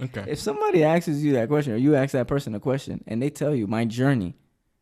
Okay. If somebody asks you that question, or you ask that person a question, and they tell you my journey,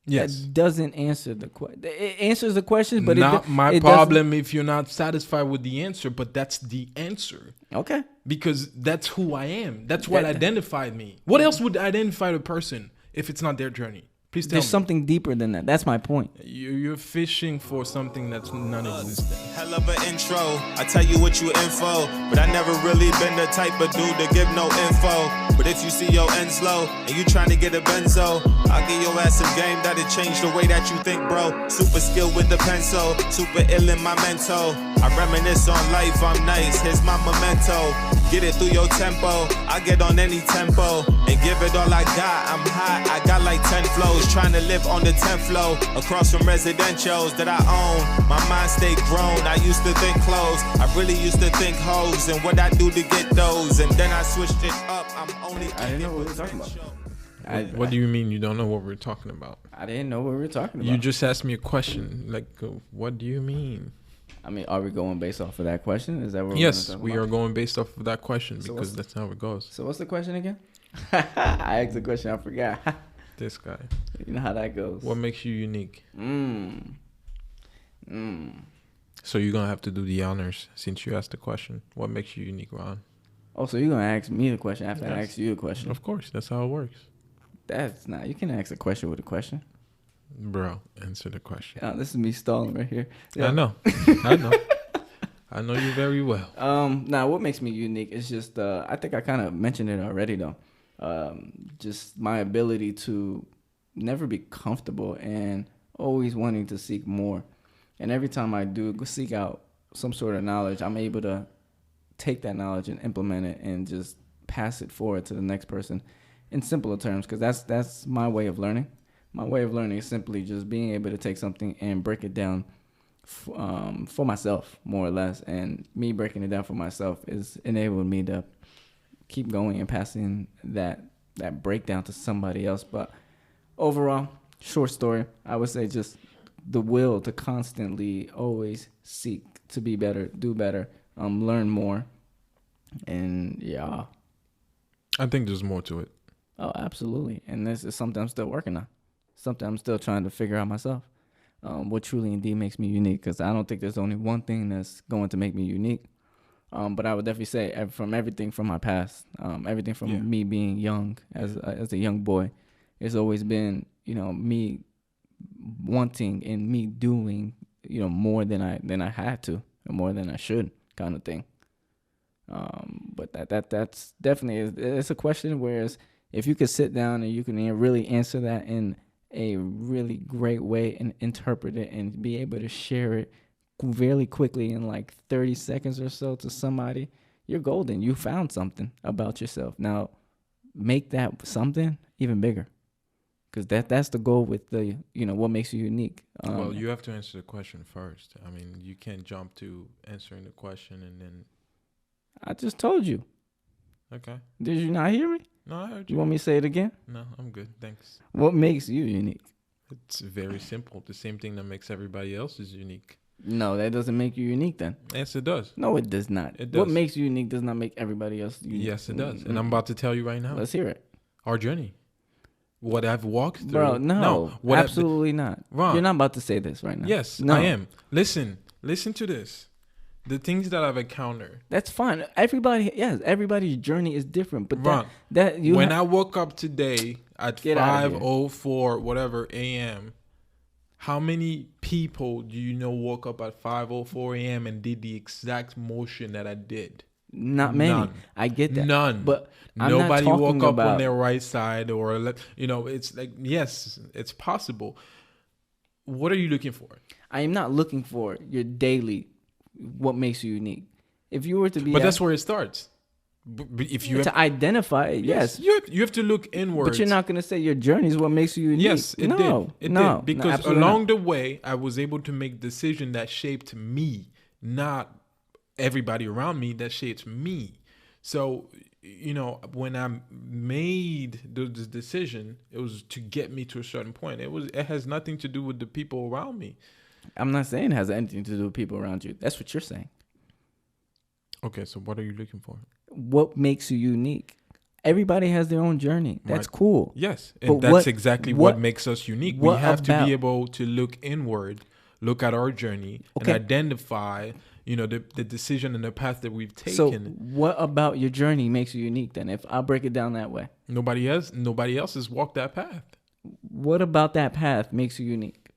Yes. that doesn't answer the question. It answers the question, but Not my it problem if you're not satisfied with the answer, but that's the answer. Okay. Because that's who I am. That's what That- identified me. What else would identify the person if it's not their journey? Please tell There's me. something deeper than that. That's my point. You're fishing for something that's non-existent. Hell of an intro. I tell you what you info, but I never really been the type of dude to give no info. But if you see your ends low and you trying to get a benzo, I'll give your ass some game that'll change the way that you think, bro. Super skilled with the pencil, super ill in my mental. I reminisce on life, I'm nice, here's my memento. Get it through your tempo, I get on any tempo and give it all I got. I'm hot, I got like 10 flows, trying to live on the 10th floor across from residentials that I own. My mind stay grown, I used to think clothes, I really used to think hoes and what I do to get those. And then I switched it up, I'm only I didn't know what we were talking about. What do you mean you don't know what we're talking about? I didn't know what we were talking about. You just asked me a question. Like, what do you mean? I mean, are we going based off of that question? Is that what Yes, we're we are going based off of that question So because that's how it goes. So what's the question again? I asked the question, I forgot. This guy. You know how that goes. What makes you unique? Mm. So you're going to have to do the honors since you asked the question. What makes you unique, Ron? Oh, so you're going to ask me the question after I Yes. ask you the question? Of course, that's how it works. That's not. You can ask a question with a question. Bro, answer the question. This is me stalling right here. I know. I know. I know you very well. Now what makes me unique is just I think I kind of mentioned it already though. Just my ability to never be comfortable and always wanting to seek more. And every time I do seek out some sort of knowledge, I'm able to take that knowledge and implement it and just pass it forward to the next person in simpler terms, because that's my way of learning. My way of learning is simply just being able to take something and break it down for myself, more or less. And me breaking it down for myself is enabling me to keep going and passing that breakdown to somebody else. But overall, short story, I would say just the will to constantly always seek to be better, do better, learn more. And yeah. I think there's more to it. Oh, absolutely. And this is something I'm still working on. Something I'm still trying to figure out myself. What truly indeed makes me unique, because I don't think there's only one thing that's going to make me unique. But I would definitely say from everything from my past, everything from me being young as a young boy, it's always been, me wanting and me doing, more than I had to, or more than I should, kind of thing. But that's definitely, it's a question where if you could sit down and you can really answer that in a really great way and interpret it and be able to share it really quickly in like 30 seconds or so to somebody, you're golden. You found something about yourself. Now, make that something even bigger, because that's the goal with the, what makes you unique. Well, you have to answer the question first. I mean, you can't jump to answering the question and then. I just told you. Okay. Did you not hear me? No, I heard You you. want me to say it again? No, I'm good. Thanks. What makes you unique? It's very simple. The same thing that makes everybody else is unique. No, that doesn't make you unique then. Yes, it does. No, it does not. It does. What makes you unique does not make everybody else unique. Yes, it does. And I'm about to tell you right now. Let's hear it. Our journey. What I've walked through. Bro, no, what absolutely not. Ron. You're not about to say this right now. Yes, no. I am. Listen to this. The things that I've encountered. That's fine. Everybody's journey is different. But Ron, I woke up today at 5:04 whatever a.m., how many people do you know woke up at 5:04 a.m. and did the exact motion that I did? Not many. None. I get that. None. But nobody woke up about on their right side, or it's like, yes, it's possible. What are you looking for? I am not looking for your daily. What makes you unique? If you were to be, but that's where it starts. But if you identify it, yes, you have to look inwards. But you're not going to say your journey is what makes you unique. Yes, it did. It did, because along the way, I was able to make decisions that shaped me, not everybody around me. That shaped me. So, when I made the decision, it was to get me to a certain point. It has nothing to do with the people around me. I'm not saying it has anything to do with people around you. That's what you're saying. Okay, so what are you looking for? What makes you unique? Everybody has their own journey. That's cool. Yes. And that's exactly what makes us unique. We have to be able to look inward, look at our journey, and identify, the decision and the path that we've taken. So what about your journey makes you unique then, if I break it down that way? Nobody else has walked that path. What about that path makes you unique?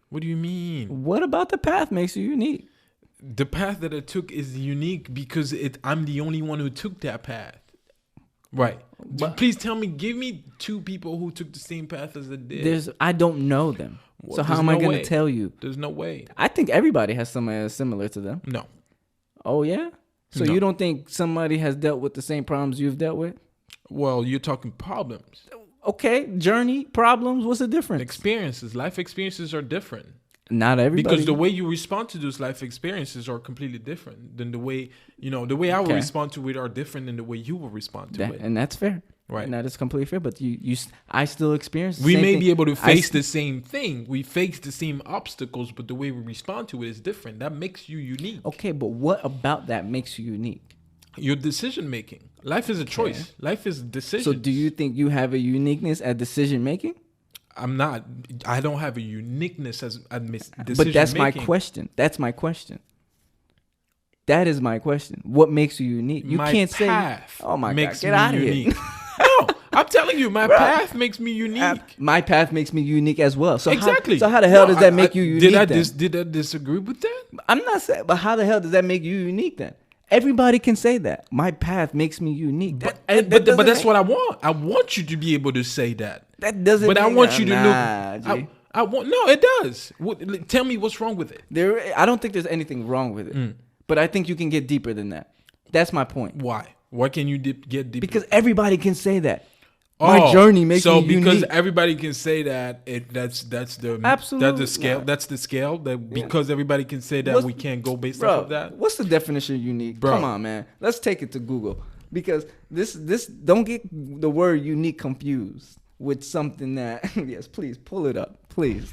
What do you mean? What about the path makes you unique? The path that I took is unique because I'm the only one who took that path. Right. But please give me 2 people who took the same path as I did. I don't know them. So how am I going to tell you? There's no way. I think everybody has somebody that's similar to them. No. Oh, yeah? So you don't think somebody has dealt with the same problems you've dealt with? Well, you're talking problems. Okay. Journey, problems. What's the difference? Experiences. Life experiences are different. Not everybody. Because the way you respond to those life experiences are completely different than the way, the way I will respond to it are different than the way you will respond to it. And that's fair. Right. And that is completely fair. But I still experience the same thing. We may be able to face the same thing. We face the same obstacles, but the way we respond to it is different. That makes you unique. Okay, but what about that makes you unique? Your decision making. Life is a choice. Life is decisions. So do you think you have a uniqueness at decision making? I don't have a uniqueness as decision making. But that's my question. That's my question. That is my question. What makes you unique? You can't say, oh my God, get out of here. No, I'm telling you, my path makes me unique. My path makes me unique as well. So exactly. How the hell does that make you unique? Did I disagree with that? I'm not saying, but how the hell does that make you unique then? Everybody can say that. My path makes me unique. But that's what I want. I want you to be able to say that. That doesn't. But I want you to look. I want. No, it does. Tell me what's wrong with it. I don't think there's anything wrong with it. But I think you can get deeper than that. That's my point. Why? Why can you get deeper? Because everybody can say that. My journey makes me unique. So because everybody can say that, that's the absolutely that's the scale. That's the scale. That because everybody can say that, we can't go based off of that. What's the definition of unique? Bro. Come on, man. Let's take it to Google, because this don't get the word unique confused with something that yes, please pull it up, please.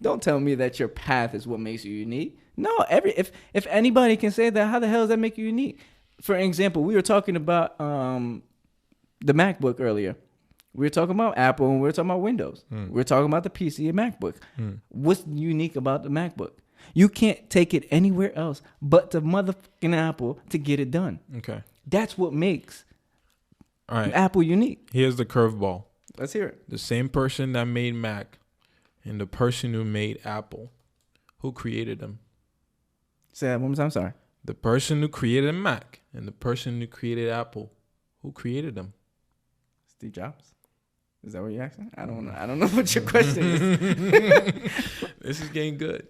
Don't tell me that your path is what makes you unique. No, if anybody can say that, how the hell does that make you unique? For example, we were talking about the MacBook earlier. We were talking about Apple and we were talking about Windows. We were talking about the PC and MacBook. What's unique about the MacBook? You can't take it anywhere else but to motherfucking Apple to get it done. Okay. That's what makes Apple unique. Here's the curveball. Let's hear it. The same person that made Mac and the person who made Apple, who created them? Say that one more time. I'm sorry. The person who created Mac and the person who created Apple, who created them? Steve Jobs. Is that what you're asking? I don't know what your question is. This is getting good.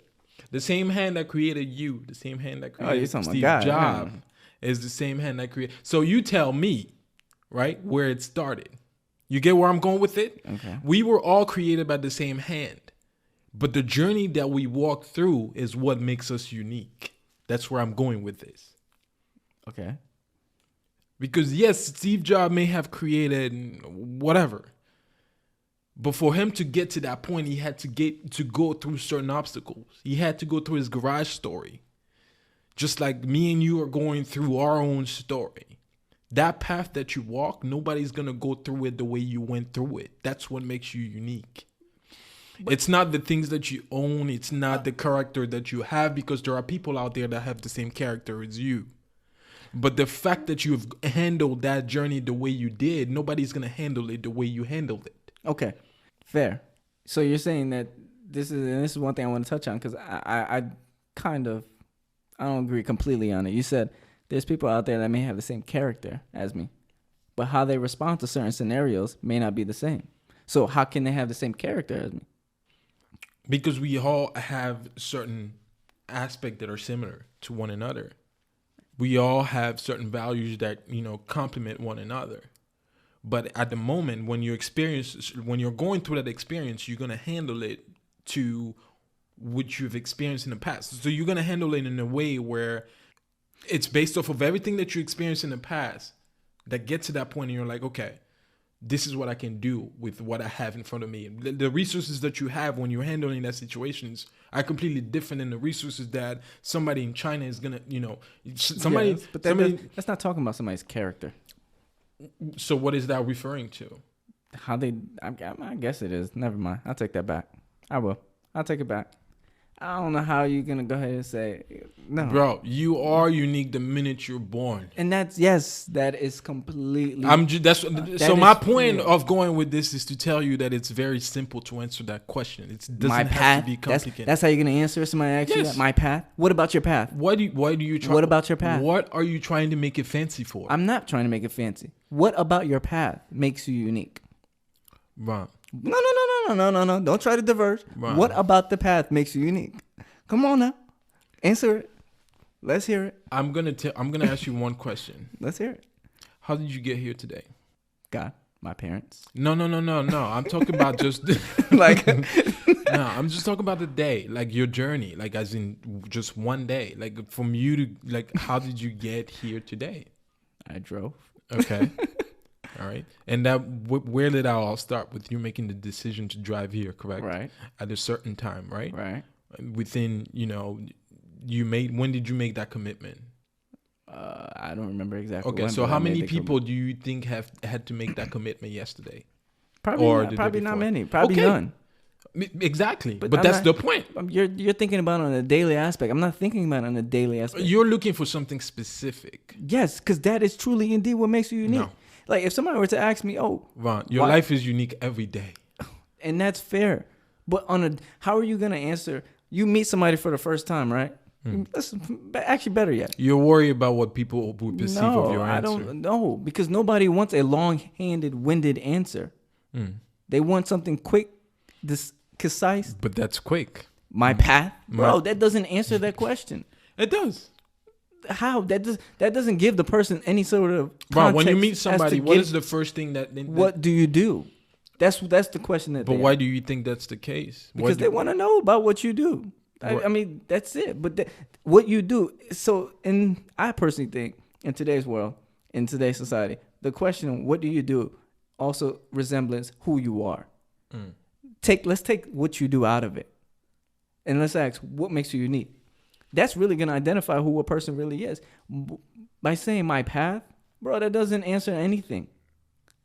The same hand that created you, the same hand that created Steve Jobs, is the same hand that created. So you tell me, right, where it started. You get where I'm going with it? Okay. We were all created by the same hand. But the journey that we walk through is what makes us unique. That's where I'm going with this. Okay. Because yes, Steve Jobs may have created whatever. But for him to get to that point, he had to go through certain obstacles. He had to go through his garage story. Just like me and you are going through our own story. That path that you walk, nobody's going to go through it the way you went through it. That's what makes you unique. It's not the things that you own. It's not the character that you have, because there are people out there that have the same character as you. But the fact that you've handled that journey the way you did, nobody's going to handle it the way you handled it. Okay, fair. So you're saying that this is one thing I want to touch on, because I don't agree completely on it. You said there's people out there that may have the same character as me, but how they respond to certain scenarios may not be the same. So how can they have the same character as me? Because we all have certain aspects that are similar to one another. We all have certain values that, complement one another. But at the moment, when you're going through that experience, you're going to handle it to what you've experienced in the past. So you're going to handle it in a way where it's based off of everything that you experienced in the past that gets to that point and you're like, okay, this is what I can do with what I have in front of me. The resources that you have when you're handling that situations are completely different than the resources that somebody in China is going to, somebody. Yes, but that's not talking about somebody's character. So what is that referring to? I guess it is. Never mind. I'll take that back. I'll take it back. I don't know how you're going to go ahead and say, no. Bro, you are unique the minute you're born. And that is completely. So my point of going with this is to tell you that it's very simple to answer that question. It doesn't have to be complicated. That's how you're going to answer somebody asks you that? My path? What about your path? Why do you try? What about your path? What are you trying to make it fancy for? I'm not trying to make it fancy. What about your path makes you unique? Right. No. Don't try to diverge. Right. What about the path makes you unique? Come on now. Answer it. Let's hear it. I'm gonna ask you one question. Let's hear it. How did you get here today? God, my parents. No. I'm talking about just like no, I'm just talking about the day, like your journey, like as in just one day. Like from you to like how did you get here today? I drove. Okay. All right. And that where did that all start with you making the decision to drive here, correct? Right. At a certain time, right? Right. Within, when did you make that commitment? I don't remember exactly. Okay, so how many people do you think have had to make that commitment yesterday? Probably not many. Probably none. Exactly. But that's the point. You're thinking about it on a daily aspect. I'm not thinking about it on a daily aspect. You're looking for something specific. Yes, because that is truly indeed what makes you unique. No. Like if somebody were to ask me, Ron, your life is unique every day. And that's fair. But how are you going to answer? You meet somebody for the first time, right? That's actually better yet. You're worried about what people would perceive of your answer. I don't know, because nobody wants a long-handed, winded answer. They want something quick, concise. But that's quick. My path? Bro, that doesn't answer that question. It does. How? That doesn't give the person any sort of context. Bro, when you meet somebody, what is the first thing that what do you do? That's the question that. But why do you think that's the case? Because they want to know about what you do. I mean, that's it. But what you do. So, I personally think in today's world, in today's society, the question of what do you do also resembles who you are. Let's take what you do out of it, and let's ask what makes you unique. That's really going to identify who a person really is. By saying my path, bro, that doesn't answer anything.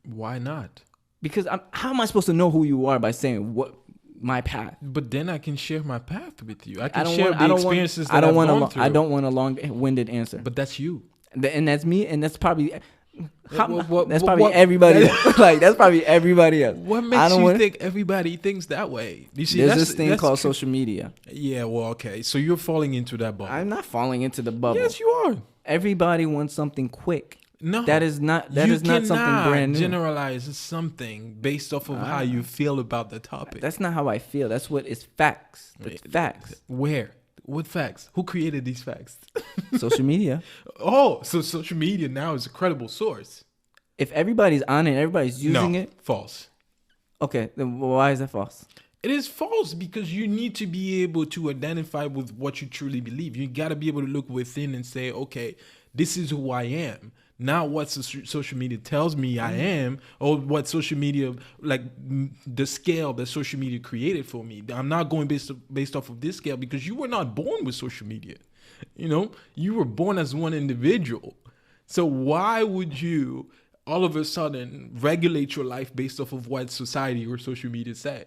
Why not? Because how am I supposed to know who you are by saying what my path? But then I can share my path with you. I can share the experiences that I've gone through. I don't want a long-winded answer. But that's you. And that's me, and that's probably... that's probably everybody else. Like, that's probably everybody else. What makes you think everybody thinks that way? You see, there's this thing called social media. Yeah, well, okay. So you're falling into that bubble. I'm not falling into the bubble. Yes, you are. Everybody wants something quick. No, that is not something brand new. Generalize something based off of how you feel about the topic. That's not how I feel. That's what is facts. It's facts. Where? What facts? Who created these facts? Social media. Oh, so social media now is a credible source. If everybody's on it, everybody's using it. False. Okay, then why is that false? It is false because you need to be able to identify with what you truly believe. You got to be able to look within and say, okay, this is who I am. Not what social media tells me I am, or what social media, like the scale that social media created for me. I'm not going based off of this scale because you were not born with social media. You were born as one individual. So why would you all of a sudden regulate your life based off of what society or social media says?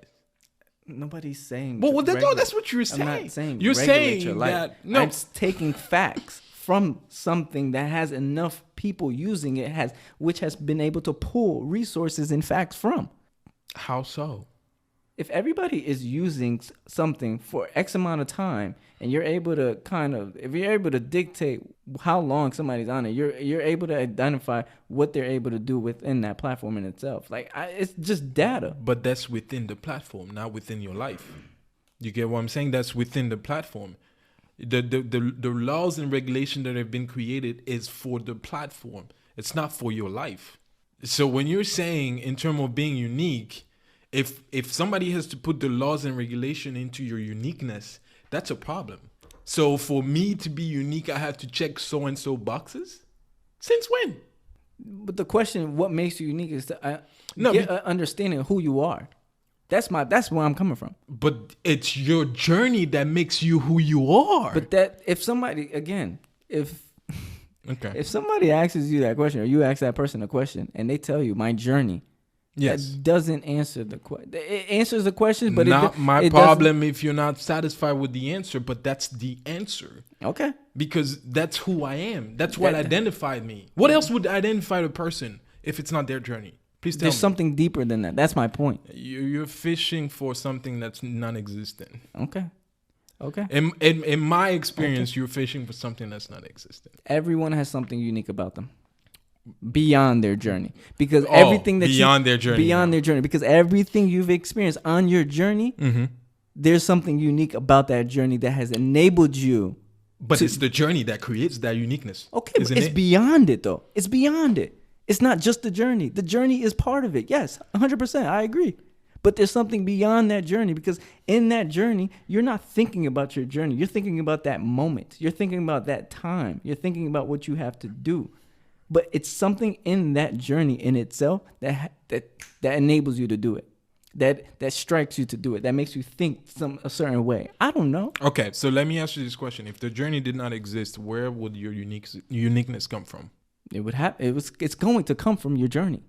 Nobody's saying. Well, that's what you're saying. I'm not saying you're saying your life. That. No, I'm taking facts from something that has enough people using it, which has been able to pull resources and facts from. How so? If everybody is using something for X amount of time, and you're able to if you're able to dictate how long somebody's on it, you're able to identify what they're able to do within that platform in itself. Like it's just data. But that's within the platform, not within your life. You get what I'm saying? That's within the platform. The laws and regulation that have been created is for the platform. It's not for your life. So when you're saying in terms of being unique, if somebody has to put the laws and regulation into your uniqueness, that's a problem. So for me to be unique, I have to check so-and-so boxes? Since when? But the question, what makes you unique, is to get an understanding of who you are. That's where I'm coming from. But it's your journey that makes you who you are. But that if somebody, again, if Okay. If somebody asks you that question, or you ask that person a question, and they tell you my journey, that doesn't answer the question. It answers the question, but not my problem if you're not satisfied with the answer. But that's the answer. Okay. Because that's who I am. That's what identified me. What else would identify a person if it's not their journey? Please tell me. There's something deeper than that. That's my point. You're fishing for something that's non-existent. Okay. In my experience, you're fishing for something that's non-existent. Everyone has something unique about them beyond their journey, because everything that beyond their journey, because everything you've experienced on your journey, there's something unique about that journey that has enabled you. But it's the journey that creates that uniqueness. Okay, but it's beyond it though. It's beyond it. It's not just the journey. The journey is part of it. Yes, 100%. I agree. But there's something beyond that journey, because in that journey, you're not thinking about your journey. You're thinking about that moment. You're thinking about that time. You're thinking about what you have to do. But it's something in that journey in itself that enables you to do it. That strikes you to do it. That makes you think a certain way. I don't know. Okay, so let me ask you this question: if the journey did not exist, where would your uniqueness come from? It's going to come from your journey.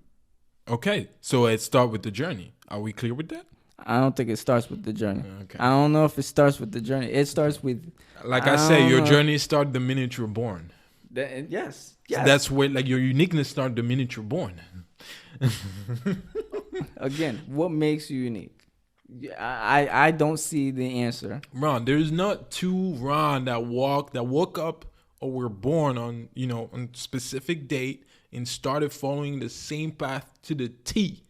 Okay, so it starts with the journey. Are we clear with that? I don't think it starts with the journey. Okay. I don't know if it starts with the journey. It starts with, like I say, your journey starts the minute you're born. Yes. That's where, like, your uniqueness starts the minute you're born. Again, what makes you unique? I don't see the answer. Ron, there's not two Ron that woke up or were born on a specific date and started following the same path to the T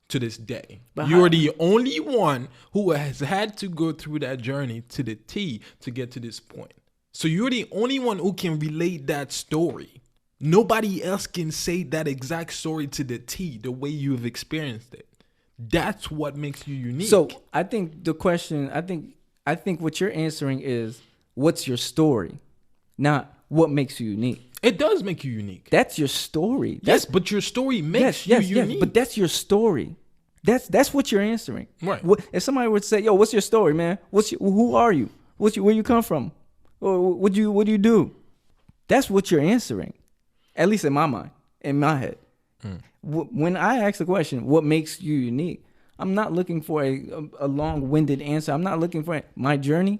to this day. But you're the only one who has had to go through that journey to the T to get to this point. So you're the only one who can relate that story. Nobody else can say that exact story to the T the way you've experienced it. That's what makes you unique. So I think the question, I think what you're answering is, what's your story? Not what makes you unique. It does make you unique. That's your story. Yes, but your story makes you unique. Yes, but that's your story. That's what you're answering. Right. If somebody would say, "Yo, what's your story, man? Who are you? Where you come from? What do you do?" That's what you're answering. At least in my mind, in my head. When I ask the question, what makes you unique? I'm not looking for a long-winded answer. I'm not looking for my journey.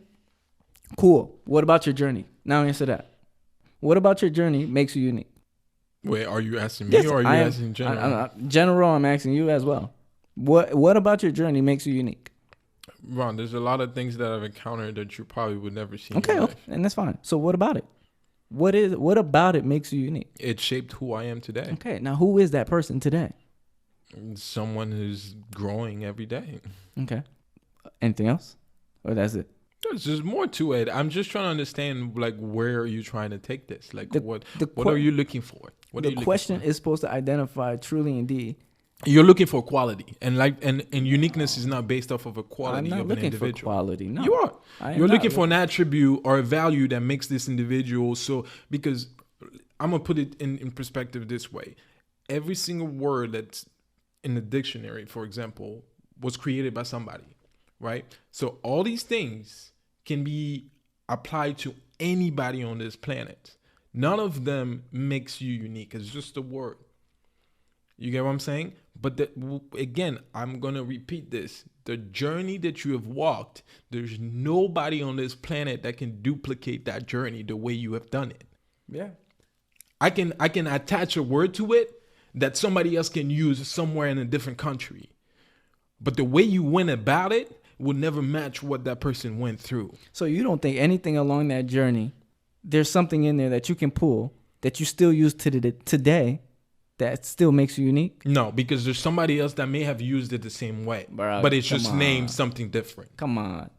Cool. What about your journey? Now answer that. What about your journey makes you unique? Wait, are you asking me or are you asking general? General, I'm asking you as well. What about your journey makes you unique? Ron, there's a lot of things that I've encountered that you probably would never see. Okay, and that's fine. So what about it? What about it makes you unique? It shaped who I am today. Okay, now who is that person today? Someone who's growing every day. Okay. Anything else? Or that's it? There's more to it. I'm just trying to understand, like, where are you trying to take this? Like, what are you looking for? The question is supposed to identify truly indeed. You're looking for quality, and uniqueness is not based off of a quality of an individual. I'm not looking for quality. No, you are. You're looking for an attribute or a value that makes this individual. So, because I'm gonna put it in perspective this way: every single word that's in the dictionary, for example, was created by somebody, right? So all these things can be applied to anybody on this planet. None of them makes you unique. It's just a word. You get what I'm saying? But again, I'm going to repeat this. The journey that you have walked, there's nobody on this planet that can duplicate that journey the way you have done it. Yeah. I can attach a word to it that somebody else can use somewhere in a different country. But the way you went about it will never match what that person went through. So you don't think anything along that journey, there's something in there that you can pull that you still use today that still makes you unique? No, because there's somebody else that may have used it the same way, but it's just named something different. Come on.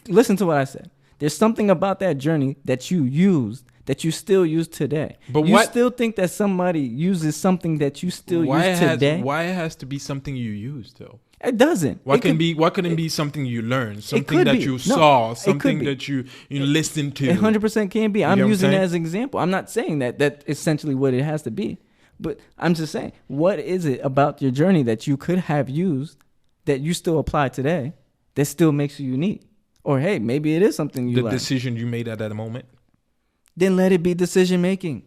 Listen to what I said. There's something about that journey that you used that you still use today. But you still think that somebody uses something that you still use today? Why it has to be something you use, though? It doesn't. Why couldn't it be something you learned, something that you saw, something that you listened to? 100% can be. I'm using it as an example. I'm not saying that's essentially what it has to be. But I'm just saying, what is it about your journey that you could have used that you still apply today that still makes you unique? Or, hey, maybe it is something you learned. The decision you made at that moment? Then let it be decision making.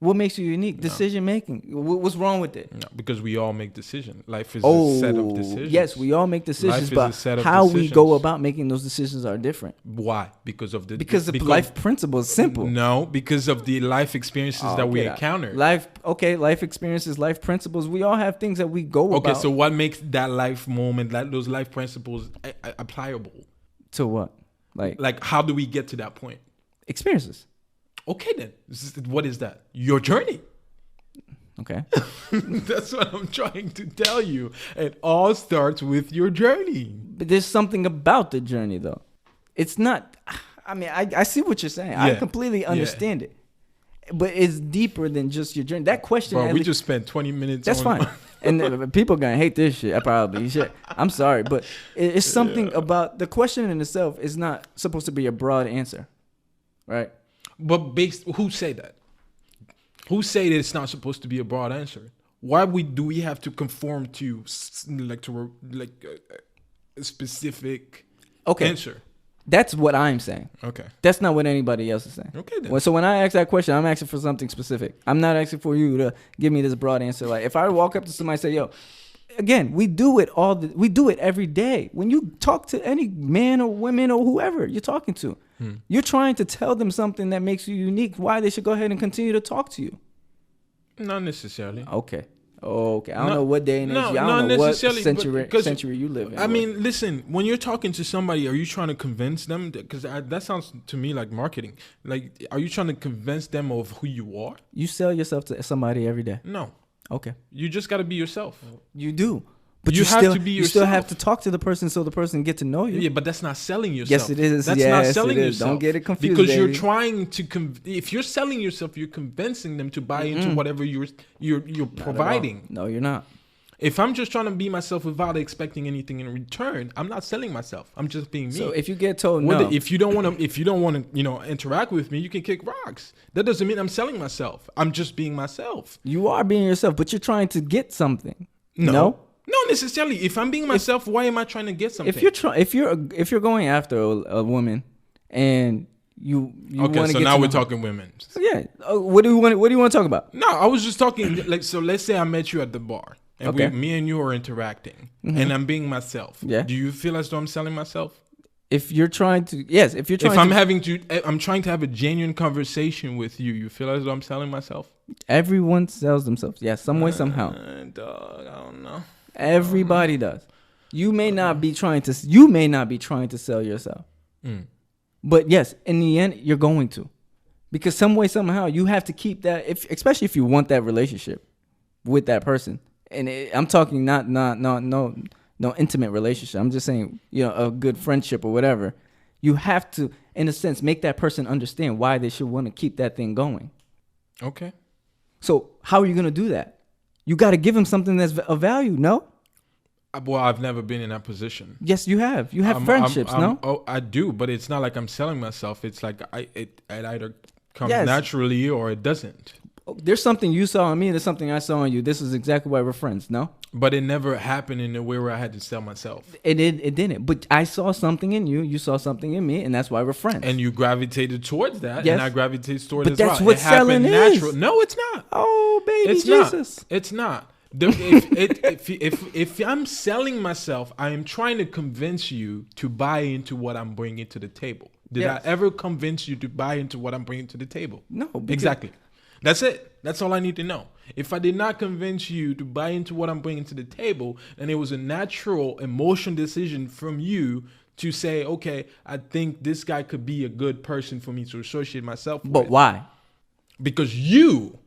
What makes you unique? Decision making. What's wrong with it? No, because we all make decisions. Life is a set of decisions. Yes, we all make decisions, but how we go about making those decisions are different. Why? Because of life principles. Simple. No, because of the life experiences that we encounter. Life experiences, life principles. We all have things that we go about. Okay, so what makes that life moment, those life principles, applicable? To what? Like how do we get to that point? Experiences. Okay, then. What is that? Your journey. Okay. That's what I'm trying to tell you. It all starts with your journey. But there's something about the journey, though. It's not... I mean, I see what you're saying. Yeah. I completely understand it. But it's deeper than just your journey. That question... Bro, we just spent 20 minutes That's fine. And people going to hate this shit. I probably should. I'm sorry. But it's something about... The question in itself is not supposed to be a broad answer. Right? But who say that? Who say that it's not supposed to be a broad answer? Why do we have to conform to a specific answer? That's what I'm saying. Okay. That's not what anybody else is saying. Okay then. So when I ask that question, I'm asking for something specific. I'm not asking for you to give me this broad answer. Like if I walk up to somebody and say, "Yo," again, we do it every day. When you talk to any man or women or whoever you're talking to, you're trying to tell them something that makes you unique, why they should go ahead and continue to talk to you. Not necessarily. Okay. I don't know what day and age. I don't know what century you live in. I mean, listen, when you're talking to somebody, are you trying to convince them? Because that sounds to me like marketing. Like, are you trying to convince them of who you are? You sell yourself to somebody every day. No. Okay. You just got to be yourself. You do. But you have to be yourself. You still have to talk to the person so the person get to know you. Yeah, but that's not selling yourself. Yes, it is. That's not selling yourself. Don't get it confused, because you're trying to. If you're selling yourself, you're convincing them to buy into whatever you're providing. No, you're not. If I'm just trying to be myself without expecting anything in return, I'm not selling myself. I'm just being me. So if you get told no, if you don't want to, interact with me, you can kick rocks. That doesn't mean I'm selling myself. I'm just being myself. You are being yourself, but you're trying to get something. No? Not necessarily. If I'm being myself, why am I trying to get something? If you're going after a woman and you want to get, so now we're talking women. Yeah. What do you want to talk about? No, I was just talking so let's say I met you at the bar and me and you are interacting and I'm being myself. Yeah. Do you feel as though I'm selling myself? If you're trying to, yes. I'm trying to have a genuine conversation with you. You feel as though I'm selling myself? Everyone sells themselves. Yeah, some way, somehow. Dog, I don't know. Everybody does. You may not be trying to sell yourself. But yes, in the end, you're going to. Because some way, somehow, you have to keep that, especially if you want that relationship with that person. And I'm talking no intimate relationship. I'm just saying, a good friendship or whatever. You have to, in a sense, make that person understand why they should want to keep that thing going. Okay. So how are you going to do that? You got to give them something that's of value, no? Well, I've never been in that position. Yes, you have. You have friendships, no? Oh, I do, but it's not like I'm selling myself. It's like it either comes naturally or it doesn't. There's something you saw in me and there's something I saw in you. This is exactly why we're friends, no? But it never happened in a way where I had to sell myself. It didn't. But I saw something in you. You saw something in me, and that's why we're friends. And you gravitated towards that, yes. And I gravitated towards it as well. But that's what selling is. Natural. No, it's not. Oh, baby it's Jesus. Not. It's not. If I'm selling myself, I am trying to convince you to buy into what I'm bringing to the table. Did I ever convince you to buy into what I'm bringing to the table? No. Exactly. That's it. That's all I need to know. If I did not convince you to buy into what I'm bringing to the table, then it was a natural emotional decision from you to say, okay, I think this guy could be a good person for me to associate myself with. But why? Because you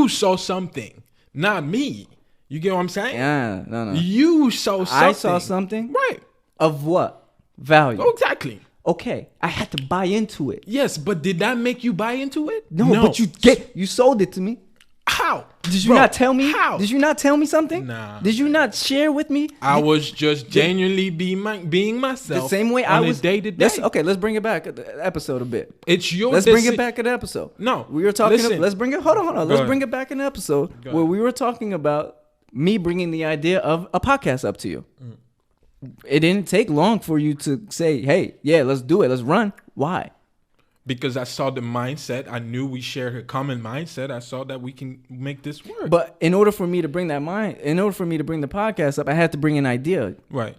saw something, not me. You get what I'm saying? Yeah, no. You saw something. I saw something? Right. Of what? Value. Oh, exactly. Okay, I had to buy into it. Yes, but did that make you buy into it? No. But you sold it to me. How? Did you not tell me? How? Did you not tell me something? Nah. Did you not share with me? I was just genuinely being myself. The same way I was day to day. Okay, let's bring it back at the episode a bit. It's your. Let's bring it back at the episode. No, we were talking. Listen. Let's bring it. Hold on. Let's bring it back in the episode where we were talking about me bringing the idea of a podcast up to you. It didn't take long for you to say, "Hey, yeah, let's do it. Let's run." Why? because I saw the mindset. I knew we shared a common mindset. I saw that we can make this work. But in order for me to bring the podcast up, I had to bring an idea. Right.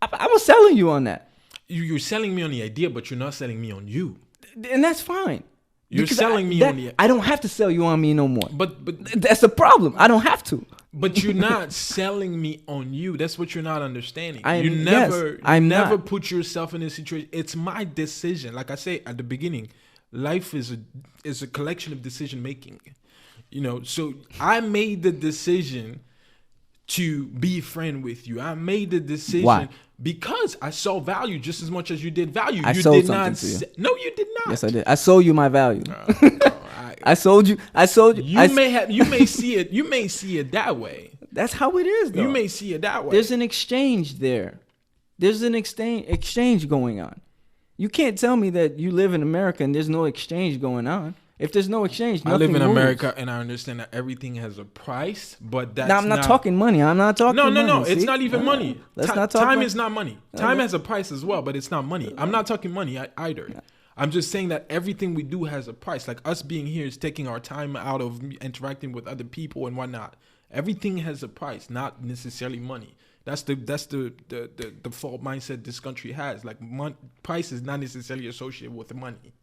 I was selling you on that. You're selling me on the idea, but you're not selling me on you. And that's fine. You're selling me on the... I don't have to sell you on me no more. But that's the problem. I don't have to. But you're not selling me on you. That's what you're not understanding. I never put yourself in a situation. It's my decision. Like I say at the beginning, life is a collection of decision making. So I made the decision to be a friend with you. I made the decision. Why? Because I saw value just as much as you did value. I sold something to you. No, you did not. Yes, I did. I sold you my value. I sold you. You may see it. You may see it that way. That's how it is, though. You may see it that way. There's an exchange there. There's an exchange going on. You can't tell me that you live in America and there's no exchange going on. If there's no exchange, nothing I live in moves. America, and I understand that everything has a price, but that's I'm not talking money. I'm not talking money. No. It's not even money. Let's not talk Time money. is not money. Time has a price as well, but it's not money. I'm not talking money either. I'm just saying that everything we do has a price. Like us being here is taking our time out of interacting with other people and whatnot. Everything has a price, not necessarily money. That's the default mindset this country has. Like price is not necessarily associated with money.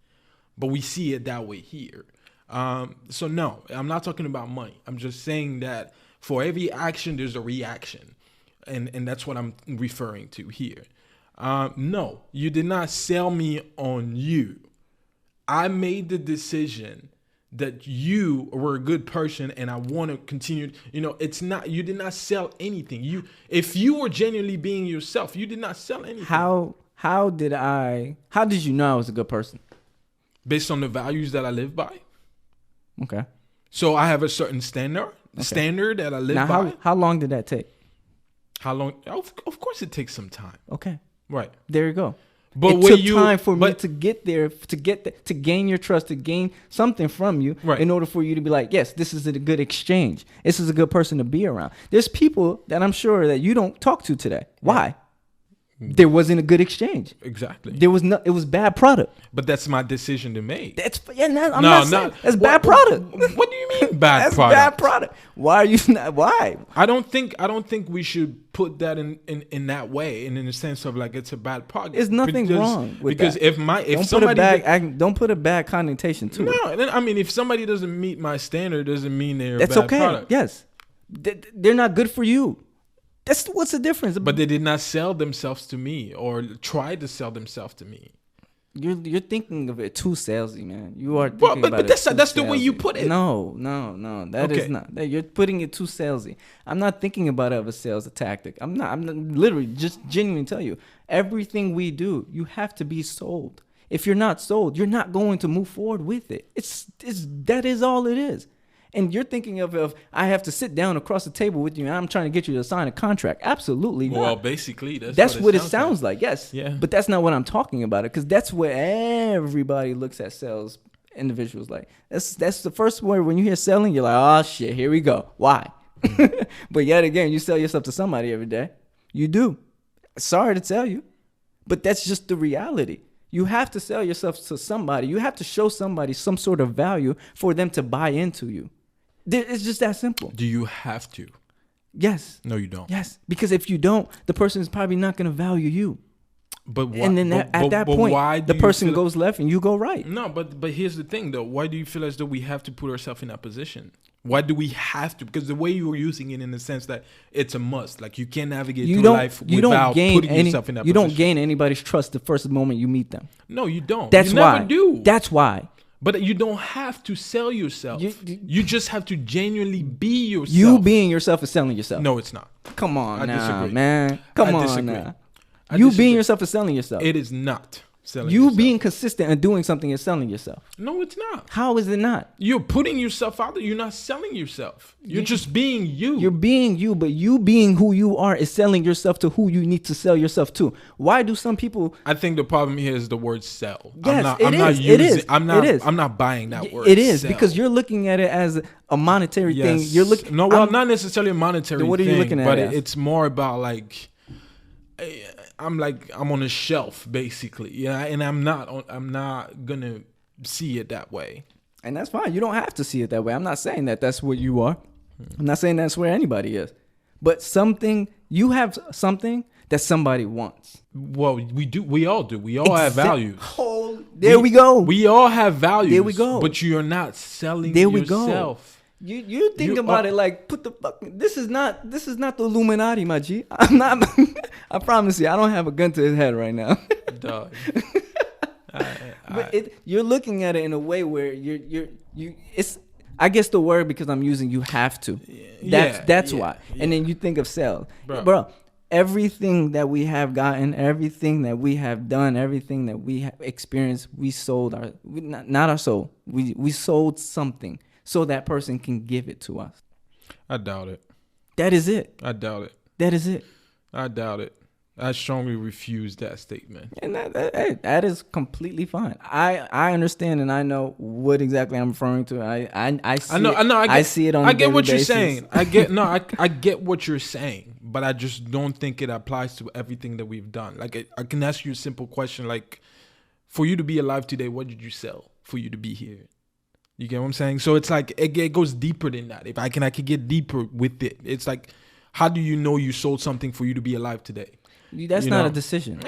But we see it that way here. So no, I'm not talking about money. I'm just saying that for every action, there's a reaction. And that's what I'm referring to here. No, you did not sell me on you. I made the decision that you were a good person and I want to continue. It's not, you did not sell anything. If you were genuinely being yourself, you did not sell anything. How did you know I was a good person? Based on the values that I live by. Okay. So I have a certain standard that I live by. Now, how long did that take? How long? Of course, it takes some time. Okay. Right. There you go. But it took time for me to get there, to gain your trust, to gain something from you, right, in order for you to be like, yes, this is a good exchange. This is a good person to be around. There's people that I'm sure that you don't talk to today. Why? Right. There wasn't a good exchange. Exactly. It was bad product. But that's my decision to make. I'm not saying that's bad product. What do you mean bad that's product? Bad product. Why are you not? Why? I don't think we should put that in that way, in the sense of like it's a bad product. There's nothing wrong with that. Because don't put a bad connotation to it. No, I mean if somebody doesn't meet my standard, doesn't mean they're that's a bad okay. product. Yes, they're not good for you. What's the difference? But they did not sell themselves to me or try to sell themselves to me. You're thinking of it too salesy, man. You are thinking but that's the way you put it. No. That is not. You're putting it too salesy. I'm not thinking about it as a sales tactic. I'm not literally just genuinely tell you. Everything we do, you have to be sold. If you're not sold, you're not going to move forward with it. That is all it is. And you're thinking of I have to sit down across the table with you and I'm trying to get you to sign a contract. Absolutely not. Well, basically, that's what it sounds like. Yes. Yeah. But that's not what I'm talking about. Because that's where everybody looks at sales individuals like. That's the first word when you hear selling, you're like, oh shit, here we go. Why? But yet again, you sell yourself to somebody every day. You do. Sorry to tell you, but that's just the reality. You have to sell yourself to somebody. You have to show somebody some sort of value for them to buy into you. It's just that simple. Do you have to? Yes. No, you don't. Yes, because if you don't, the person is probably not going to value you. But why, and then at that point, the person goes left and you go right. No, but here's the thing, though. Why do you feel as though we have to put ourselves in that position? Why do we have to? Because the way you were using it in the sense that it's a must. Like you can't navigate through life without putting yourself in that position. You don't gain anybody's trust the first moment you meet them. No, you don't. That's why. Never do. That's why. But you don't have to sell yourself. You just have to genuinely be yourself. You being yourself is selling yourself. No, it's not. Come on now, disagree. man. Come on now. You being yourself is selling yourself. It is not selling you yourself. Being consistent and doing something is selling yourself. No, it's not. How is it not? You're putting yourself out there. You're not selling yourself. You're just being you. You're being you, but you being who you are is selling yourself to who you need to sell yourself to. Why do some people? I think the problem here is the word sell. Yes, it is. I'm not buying that word. It is sell. Because you're looking at it as a monetary thing. You're looking. No, well, not necessarily a monetary thing. What are you looking at? But it's more about like. I'm on a shelf basically. Yeah, and I'm not gonna see it that way. And that's fine. You don't have to see it that way. I'm not saying that that's what you are. I'm not saying that's where anybody is. But you have something that somebody wants. Well, we do. We all do. We all have values. There we go. We all have values. There we go. But you're not selling there yourself. We go. You think about it like this is not the Illuminati, my G. I'm not. I promise you, I don't have a gun to his head right now. Dog. But you're looking at it in a way where it's, I guess the word, because I'm using you have to. That's why. Yeah. And then you think of sales. Bro, everything that we have gotten, everything that we have done, everything that we have experienced, we sold not our soul. We sold something so that person can give it to us. I doubt it. That is it. I doubt it. That is it. I doubt it. I strongly refuse that statement. And that is completely fine. I understand and I know what exactly I'm referring to. I see it on a daily basis. Saying. I get what you're saying, but I just don't think it applies to everything that we've done. Like I can ask you a simple question, like, for you to be alive today, what did you sell for you to be here? You get what I'm saying? So it's like it goes deeper than that. If I could get deeper with it. It's like, how do you know you sold something for you to be alive today? That's not a decision.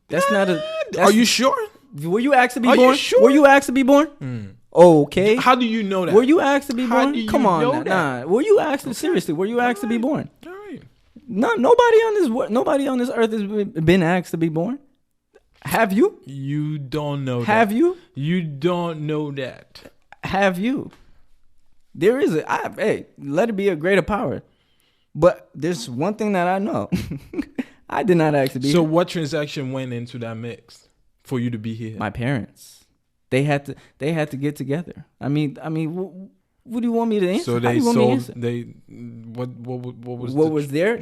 That's not a. Are you sure? Were you asked to be born? You sure? Were you asked to be born? Okay. How do you know that? Were you asked to be born? Come on, nah. Were you asked seriously? Were you asked to be born? All right. No, nobody on this earth has been asked to be born. Have you? You don't know. Have you? You don't know that. Have you? There is hey, let it be a greater power. But there's one thing that I know. I did not ask to be here. here. What transaction went into that mix for you to be here? My parents. They had to get together. I mean, what do you want me to answer? So they sold. What was their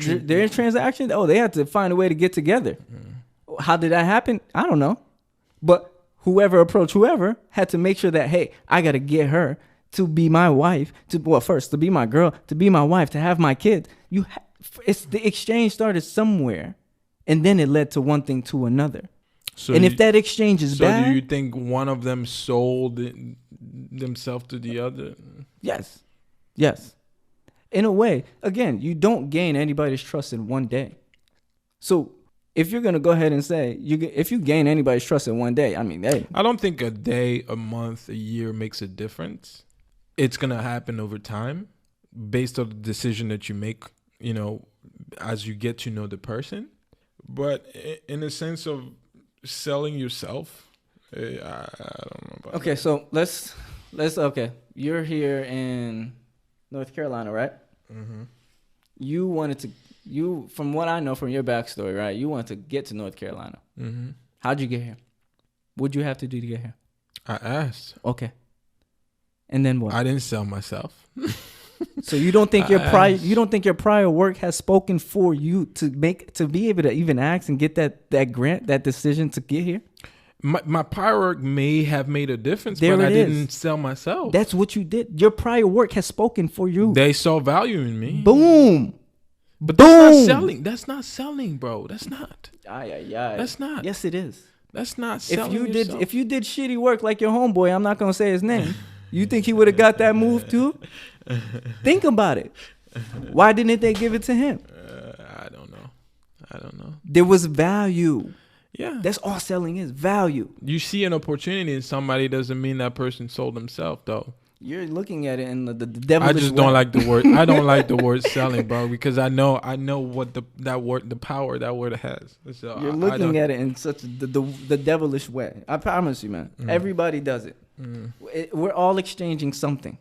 transaction? Oh, they had to find a way to get together. How did that happen? I don't know. But whoever approached whoever had to make sure that, hey, I got to get her to be my wife, to be my girl, to be my wife, to have my kids. It's the exchange started somewhere, and then it led to one thing to another. So if that exchange is bad, do you think one of them sold themselves to the other? Yes. In a way, again, you don't gain anybody's trust in one day. So if you're gonna go ahead and say if you gain anybody's trust in one day, I mean, hey, I don't think a day, a month, a year makes a difference. It's gonna happen over time, based on the decision that you make. As you get to know the person. But in a sense of selling yourself, I don't know about okay, that. So let's okay. You're here in North Carolina, right? Mm-hmm. From what I know from your backstory, right? You wanted to get to North Carolina. Mm-hmm. How'd you get here? What'd you have to do to get here? I asked. Okay. And then what? I didn't sell myself. So you don't think your prior work has spoken for you to be able to even ask and get that grant, that decision to get here? My prior work may have made a difference, but I didn't sell myself. That's what you did. Your prior work has spoken for you. They saw value in me. Boom. But that's not selling. That's not selling, bro. That's not. That's not. Yes, it is. That's not selling. If you did shitty work like your homeboy, I'm not gonna say his name. You think he would have got that move too? Think about it. Why didn't they give it to him? I don't know. There was value. Yeah. That's all selling is, value. You see an opportunity in somebody doesn't mean that person sold himself, though. You're looking at it in the devilish I just don't like the word. I don't like the word selling, bro, because I know what the power that word has. So you're looking at it in such the devilish way. I promise you, man. Everybody does it. We're all exchanging something.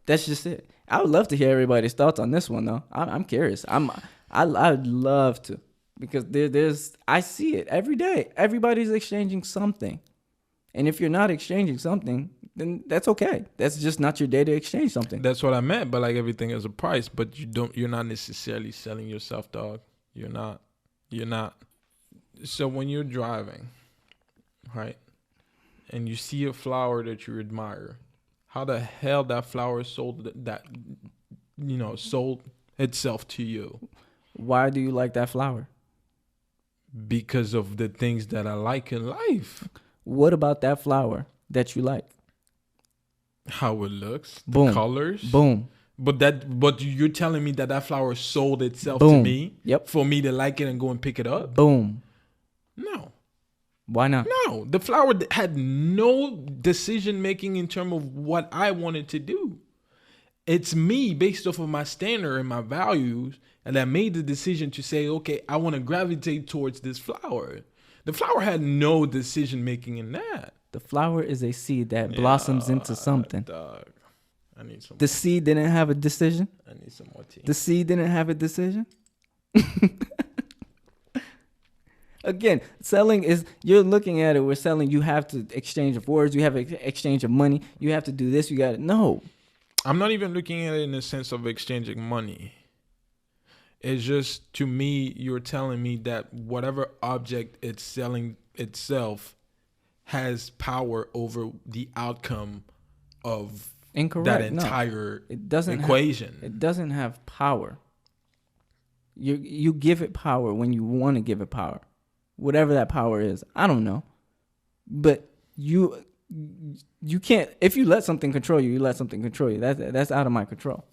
That's just it. I would love to hear everybody's thoughts on this one, though. I'm curious. I'd love to, because I see it every day. Everybody's exchanging something, and if you're not exchanging something, then that's okay. That's just not your day to exchange something. That's what I meant. But like everything has a price, but you're not necessarily selling yourself, dog. You're not. So when you're driving, right, and you see a flower that you admire, how the hell that flower sold itself to you? Why do you like that flower? because of the things that I like in life. What about that flower that you like? How it looks, Boom. the colors. Boom. But you're telling me that flower sold itself Boom. to me Yep. for me to like it and go and pick it up? Boom. No. Why not? No. The flower had no decision making in terms of what I wanted to do. It's me based off of my standard and my values, and I made the decision to say, okay, I want to gravitate towards this flower. The flower had no decision making in that. The flower is a seed that blossoms into something. Dog. I need some. The seed didn't have a decision. I need some more tea. The seed didn't have a decision. Again, selling is, you're looking at it, we're selling, you have to exchange of words, you have an exchange of money, you have to do this, you got to, no. I'm not even looking at it in the sense of exchanging money. It's just, to me, you're telling me that whatever object it's selling itself has power over the outcome of Incorrect. that entire it doesn't equation. It doesn't have power. You give it power when you want to give it power. Whatever that power is. I don't know. But you can't, if you let something control you, you let something control you. That's out of my control.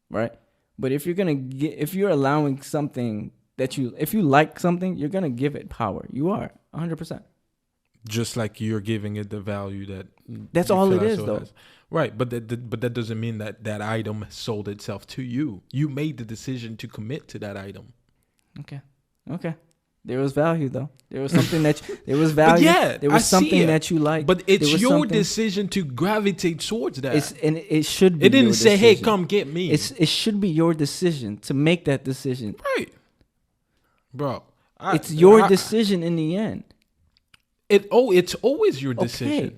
Right? But if you're allowing something if you like something, you're going to give it power. You are 100%. Just like you're giving it the value that that's all it is, though. Right, but that doesn't mean that item sold itself to you. You made the decision to commit to that item. Okay. There was value, though. There was something there was value. But yeah, there was something that you liked. But it's your decision to gravitate towards that. It should be. It didn't say, "Hey, come get me." It should be your decision to make that decision. Right, bro. It's your decision in the end. It's always your decision. Okay.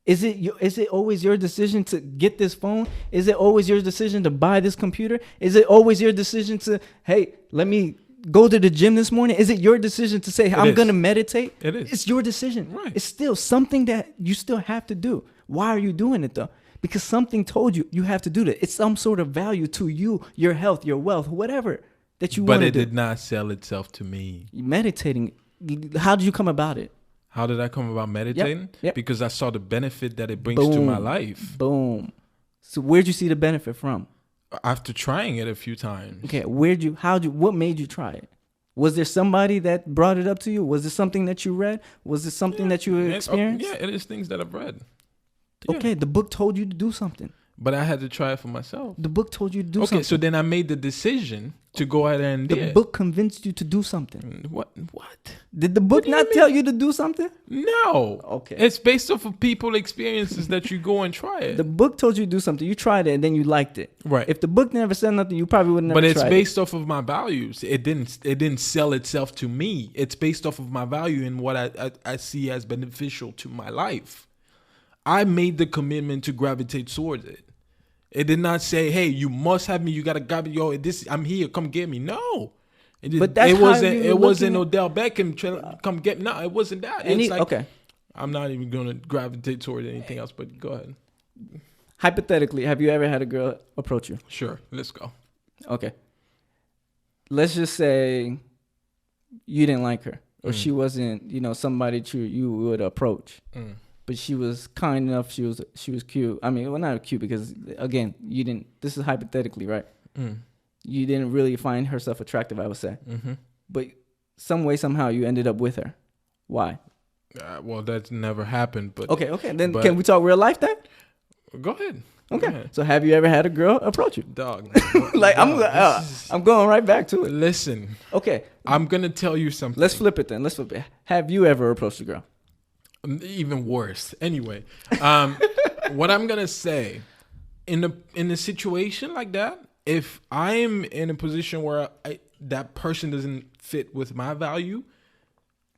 Is it always your decision to get this phone? Is it always your decision to buy this computer? Is it always your decision to, hey, let me go to the gym this morning? Is it your decision to say, I'm going to meditate? It is. It's your decision. Right. It's still something that you still have to do. Why are you doing it, though? Because something told you have to do that. It's some sort of value to you, your health, your wealth, whatever that you want to do. But it did not sell itself to me. Meditating, how did you come about it? How did I come about meditating? Yep. Because I saw the benefit that it brings to my life. Boom. So where'd you see the benefit from? After trying it a few times. Okay, what made you try it? Was there somebody that brought it up to you? Was it something that you read? Was it something that you experienced? Yeah, it is things that I've read. Yeah. Okay, the book told you to do something. But I had to try it for myself. The book told you to do something. Okay, so then I made the decision to go ahead and do it. The book convinced you to do something. What? Did the book not tell you to do something? No. Okay. It's based off of people experiences that you go and try it. The book told you to do something. You tried it and then you liked it. Right. If the book never said nothing, you probably would have never tried it. But it's based off of my values. It didn't sell itself to me. It's based off of my value and what I see as beneficial to my life. I made the commitment to gravitate towards it. It did not say, "Hey, you must have me. You gotta grab me. Yo, I'm here. Come get me." No, it wasn't Odell Beckham. Come get me. No, it wasn't that. Okay. I'm not even gonna gravitate toward anything else. But go ahead. Hypothetically, have you ever had a girl approach you? Sure. Let's go. Okay. Let's just say you didn't like her, or she wasn't, somebody you would approach. But she was kind enough. She was cute. I mean, well, not cute because, again, you didn't. This is hypothetically, right? You didn't really find herself attractive, I would say. Mm-hmm. But some way, somehow, you ended up with her. Why? Well, that's never happened. But okay. Then can we talk real life then? Go ahead. Okay. Go ahead. So have you ever had a girl approach you? Dog. I'm going right back to it. Listen. Okay. I'm gonna tell you something. Let's flip it then. Have you ever approached a girl? Even worse. Anyway, what I'm gonna say in a situation like that, if I'm in a position where that person doesn't fit with my value,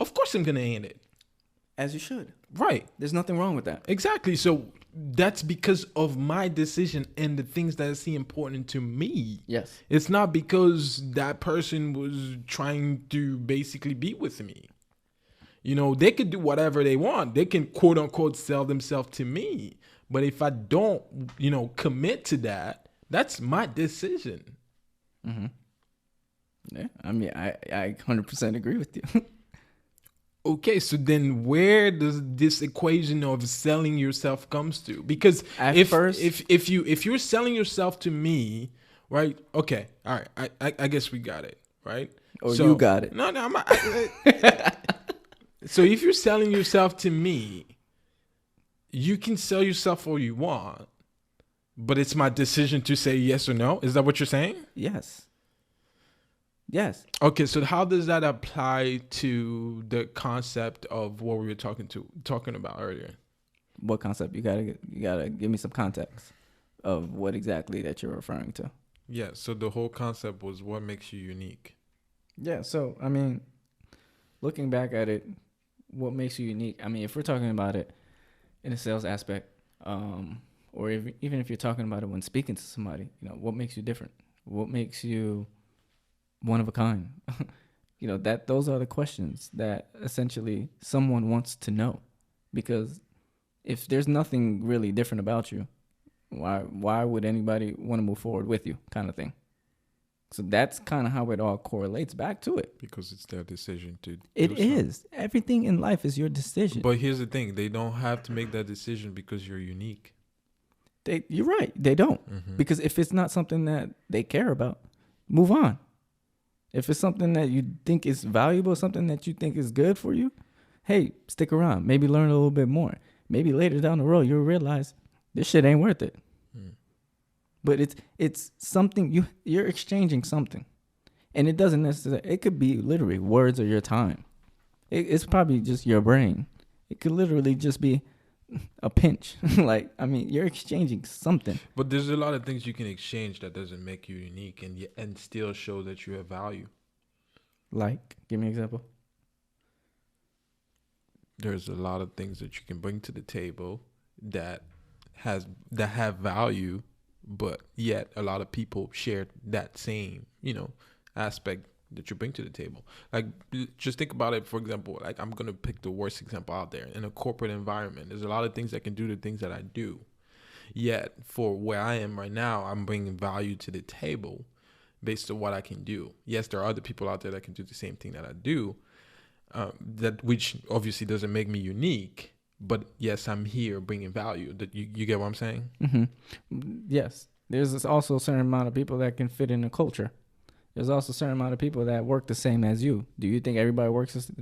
of course I'm gonna end it. As you should. Right. There's nothing wrong with that. Exactly. So that's because of my decision and the things that I see important to me. Yes. It's not because that person was trying to basically be with me. They could do whatever they want. They can quote unquote sell themselves to me. But if I don't, commit to that, that's my decision. Mm-hmm. Yeah, I mean, I 100% agree with you. Okay, so then where does this equation of selling yourself comes to? Because if you're selling yourself to me, right? Okay, all right, I guess we got it, right? Or so, you got it. No, so if you're selling yourself to me, you can sell yourself all you want, but it's my decision to say yes or no. Is that what you're saying? Yes. Yes. Okay, so how does that apply to the concept of what we were talking about earlier? What concept? You gotta give me some context of what exactly that you're referring to. Yeah, so the whole concept was what makes you unique. Yeah, so I mean, looking back at it, what makes you unique? I mean, if we're talking about it in a sales aspect, or even if you're talking about it when speaking to somebody, what makes you different? What makes you one of a kind? Those are the questions that essentially someone wants to know, because if there's nothing really different about you, why would anybody want to move forward with you, kind of thing? So that's kind of how it all correlates back to it. Because it's their decision to do It is. Everything in life is your decision. But here's the thing. They don't have to make that decision because you're unique. You're right. They don't. Mm-hmm. Because if it's not something that they care about, move on. If it's something that you think is valuable, something that you think is good for you, hey, stick around. Maybe learn a little bit more. Maybe later down the road, you'll realize this shit ain't worth it. But it's something you're exchanging something, and it doesn't necessarily. It could be literally words or your time. It's probably just your brain. It could literally just be a pinch. You're exchanging something. But there's a lot of things you can exchange that doesn't make you unique and still show that you have value. Like, give me an example. There's a lot of things that you can bring to the table that have value. But yet a lot of people share that same, aspect that you bring to the table. Like, just think about it, for example, like I'm going to pick the worst example out there. In a corporate environment, there's a lot of things that can do the things that I do. Yet for where I am right now, I'm bringing value to the table based on what I can do. Yes, there are other people out there that can do the same thing that I do, which obviously doesn't make me unique. But yes, I'm here bringing value. That you get what I'm saying? Mm-hmm. Yes. There's also a certain amount of people that can fit in a culture. There's also a certain amount of people that work the same as you. Do you think everybody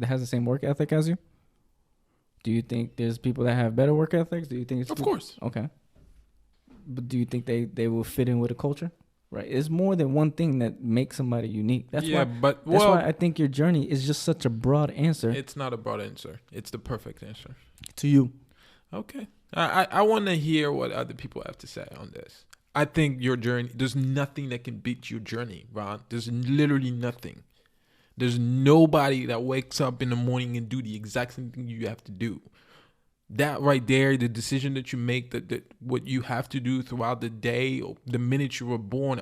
has the same work ethic as you? Do you think there's people that have better work ethics? Do you think Of course. Okay. But do you think they will fit in with a culture? Right. It's more than one thing that makes somebody unique. That's why I think your journey is just such a broad answer. It's not a broad answer. It's the perfect answer. To you. Okay. I want to hear what other people have to say on this. I think your journey, there's nothing that can beat your journey, Ron. There's literally nothing. There's nobody that wakes up in the morning and do the exact same thing you have to do. That right there, the decision that you make, that what you have to do throughout the day, or the minute you were born,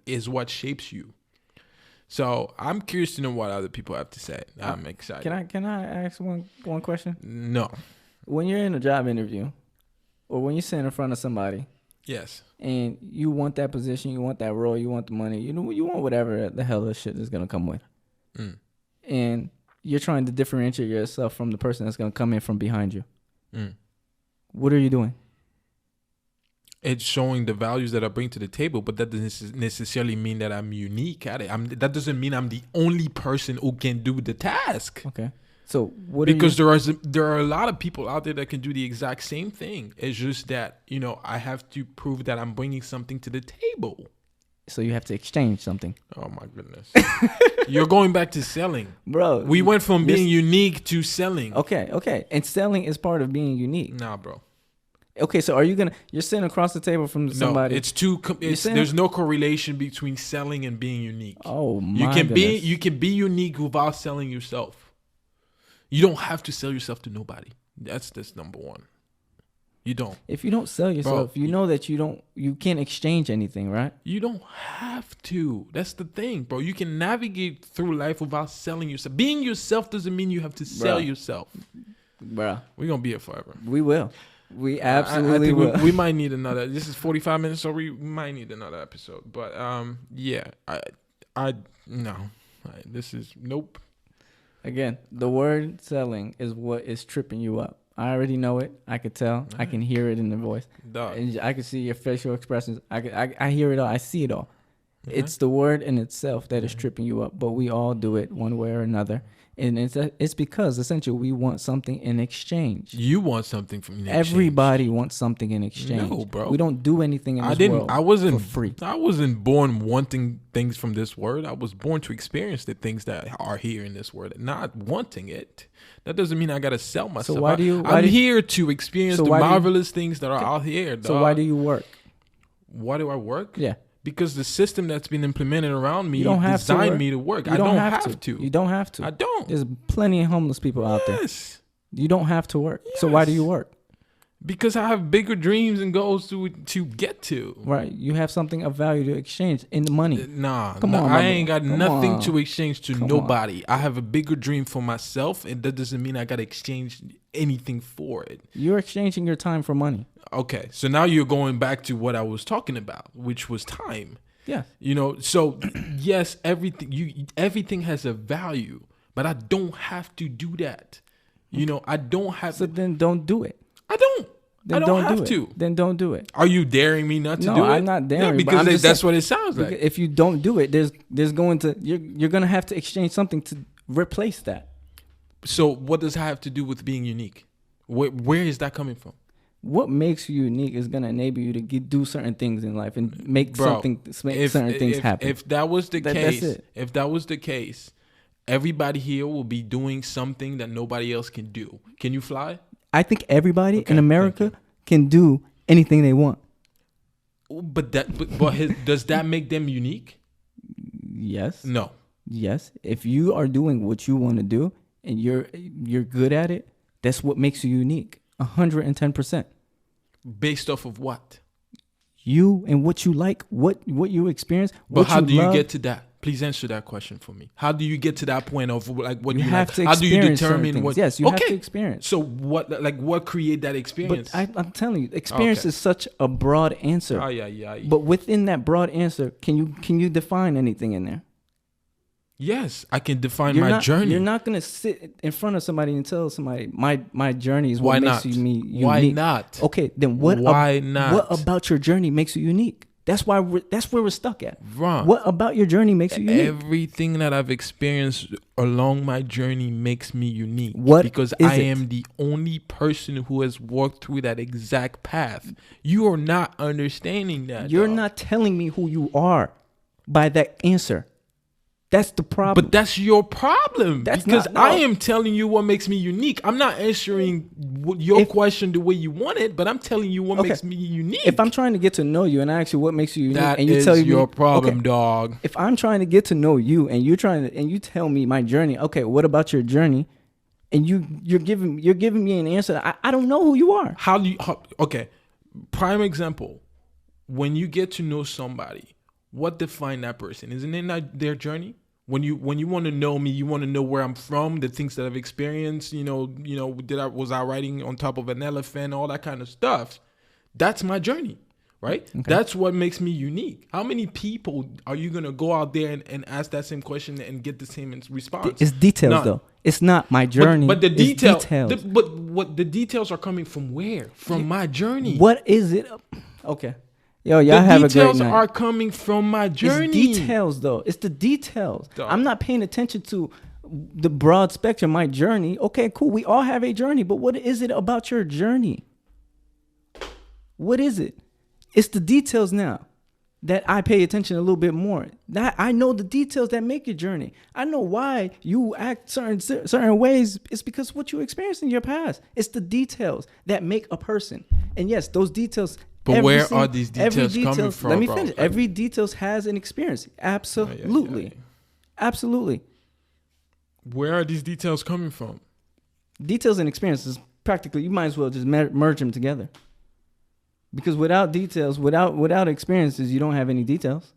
is what shapes you. So I'm curious to know what other people have to say. I'm excited. Can I ask one question? No. When you're in a job interview, or when you sit in front of somebody, yes, and you want that position, you want that role, you want the money, you want whatever the hell this shit is gonna come with, and you're trying to differentiate yourself from the person that's gonna come in from behind you. What are you doing? It's showing the values that I bring to the table, but that doesn't necessarily mean that I'm unique at it. That doesn't mean I'm the only person who can do the task. Okay. So there are a lot of people out there that can do the exact same thing. It's just that, I have to prove that I'm bringing something to the table. So you have to exchange something. Oh my goodness. You're going back to selling. Bro. We went from being unique to selling. Okay. And selling is part of being unique. Nah, bro. Okay, so you're sitting across the table from somebody. No, there's no correlation between selling and being unique. Oh my goodness. You can be unique without selling yourself. You don't have to sell yourself to nobody. That's number one. You don't. If you don't sell yourself, bro, you know that you can't exchange anything, right? You don't have to. That's the thing, bro. You can navigate through life without selling yourself. Being yourself doesn't mean you have to sell yourself. Bro. We're going to be here forever. We will. We absolutely will. We might need another. This is 45 minutes, so we might need another episode. But yeah, This is nope. Again, the word selling is what is tripping you up. I already know it. I could tell. I can hear it in the voice. And I can see your facial expressions. I hear it all. I see it all. It's the word in itself that is tripping you up, but we all do it one way or another. And it's because essentially we want something in exchange. You want something from exchange. Everybody wants something in exchange. No, bro. We don't do anything in this world for free. I wasn't born wanting things from this world. I was born to experience the things that are here in this world, not wanting it. That doesn't mean I gotta sell myself. So I'm here to experience the marvelous things that are out here. Dog. So why do you work? Why do I work? Yeah. Because the system that's been implemented around me designed me to work. I don't have to. You don't have to. I don't. There's plenty of homeless people out there. You don't have to work. Yes. So why do you work? Because I have bigger dreams and goals to get to. Right. You have something of value to exchange in the money. Come on, I ain't got nothing to exchange to nobody. I have a bigger dream for myself, and that doesn't mean I got to exchange anything for it. You're exchanging your time for money. Okay, so now you're going back to what I was talking about, which was time. Yeah. So yes, everything has a value, but I don't have to do that. I don't have to. So then don't do it. I don't. Then I don't have to. Then don't do it. Are you daring me not to do it? No, I'm not daring. Yeah, because that's what it sounds like. If you don't do it, there's going to you're going to have to exchange something to replace that. So what does that have to do with being unique? Where is that coming from? What makes you unique is going to enable you to do certain things in life and make certain things happen. If that was the case, everybody here will be doing something that nobody else can do. Can you fly? I think everybody in America can do anything they want. But does that make them unique? Yes. No. Yes. If you are doing what you want to do and you're good at it, that's what makes you unique. 110%. Based off of what? You and what you like, what you experience. But how do you get to that? Please answer that question for me. How do you get to that point of like what you have to? How do you determine what? Yes, you have to experience. So what create that experience? But I'm telling you, experience is such a broad answer. Yeah. But within that broad answer, can you define anything in there? Yes, I can define my journey. You're not gonna sit in front of somebody and tell somebody my journey is what makes me unique. Why not? Okay, then what? Why not? What about your journey makes you unique? That's where we're stuck at. Wrong. What about your journey makes you unique? Everything that I've experienced along my journey makes me unique. Because I am the only person who has walked through that exact path. You are not understanding that. You're not telling me who you are by that answer. That's the problem. But that's your problem. I am telling you what makes me unique. I'm not answering your question the way you want it, but I'm telling you what makes me unique. If I'm trying to get to know you and I ask you what makes you unique, and you tell me your problem, dog. If I'm trying to get to know you and you tell me my journey, okay, what about your journey? And you're giving me an answer. I don't know who you are. Okay, prime example. When you get to know somebody, what defines that person? Isn't it not their journey? When you want to know me, you want to know where I'm from, the things that I've experienced. Was I riding on top of an elephant, all that kind of stuff. That's my journey, right? Okay. That's what makes me unique. How many people are you gonna go out there and ask that same question and get the same response? It's details though. It's not my journey. But the details. What the details are coming from where? From my journey. What is it? Okay. Yo, y'all have a great night. The details are coming from my journey. It's details, though. It's the details. Duh. I'm not paying attention to the broad spectrum, my journey. Okay, cool. We all have a journey, but what is it about your journey? What is it? It's the details now that I pay attention a little bit more. That I know the details that make your journey. I know why you act certain ways. It's because what you experienced in your past. It's the details that make a person. And yes, those details. But where are these details coming from? Let me finish. Every details has an experience. Absolutely. Absolutely. Where are these details coming from? Details and experiences, practically, you might as well just merge them together. Because without details, without experiences, you don't have any details.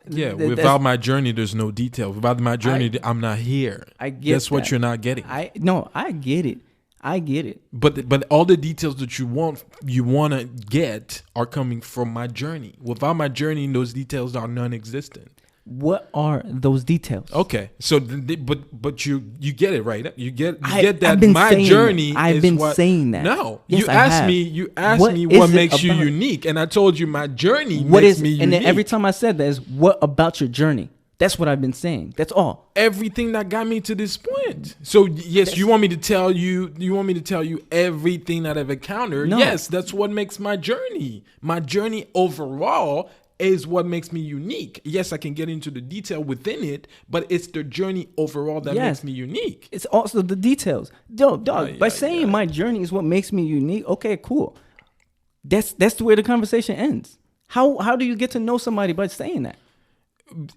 Yeah, without my journey, there's no detail. Without my journey, I'm not here. I get That's what you're not getting. I get it. I get it. But all the details that you want to get are coming from my journey. Without my journey, those details are non-existent. What are those details? Okay, so but you get it right. You get that my journey. I've been saying that. No, yes, you asked me what makes you unique, and I told you my journey makes me unique. And then every time I said that is what about your journey? That's what I've been saying. That's all. Everything that got me to this point. So yes, you want me to tell you. You want me to tell you everything that I've encountered. No. Yes, that's what makes my journey. My journey overall is what makes me unique. Yes, I can get into the detail within it, but it's the journey overall that makes me unique. It's also the details. By saying my journey is what makes me unique, okay, cool. That's the way the conversation ends. How do you get to know somebody by saying that?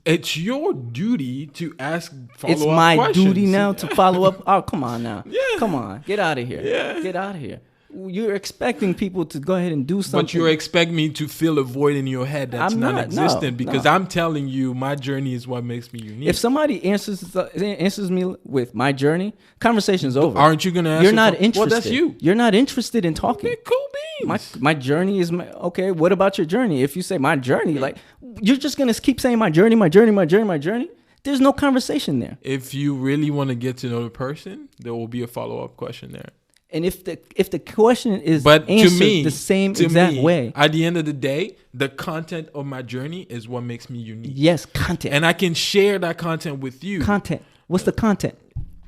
It's your duty to ask follow-up questions. It's my duty now yeah. to follow up. Oh, come on now. Yeah. Come on. Get out of here. Yeah. Get out of here. You're expecting people to go ahead and do something. But you expect me to fill a void in your head that's non-existent because I'm telling you my journey is what makes me unique. If somebody answers me with my journey, conversation's over. Aren't you going to answer? You're not interested. Well, that's you. You're not interested in talking. Okay, cool beans. My journey is okay. What about your journey? If you say my journey, like you're just going to keep saying my journey, my journey, my journey, my journey. There's no conversation there. If you really want to get to know the person, there will be a follow-up question there. And if the question is answered the same exact way. At the end of the day, the content of my journey is what makes me unique. Yes, content. And I can share that content with you. Content. What's the content?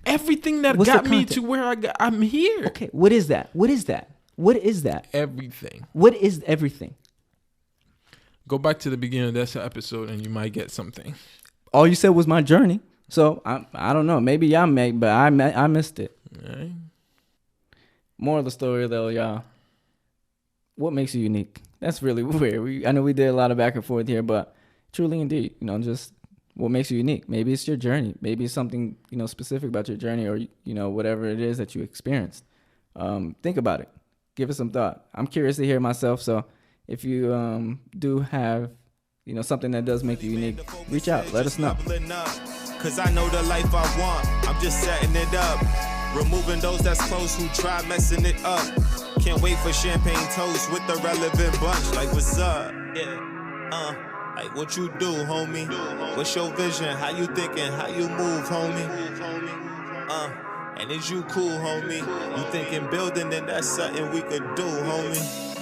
Everything that got me to where I'm here. Okay, what is that? What is that? What is that? Everything. What is everything? Go back to the beginning of this episode and you might get something. All you said was my journey. So I don't know. Maybe y'all but I missed it. All right. Moral of the story, though, y'all. What makes you unique? That's really weird. I know we did a lot of back and forth here, but truly, indeed, just what makes you unique. Maybe it's your journey. Maybe it's something specific about your journey, or whatever it is that you experienced. Think about it. Give it some thought. I'm curious to hear myself. So if you do have something that does make you unique, reach out. Let us know. 'Cause I know the life I want. I'm just setting it up. Removing those that's close who try messing it up. Can't wait for champagne toast with the relevant bunch. Like, what's up? Yeah. Like, what you do, homie? What's your vision? How you thinking? How you move, homie? And is you cool, homie? You thinking building, then that's something we could do, homie.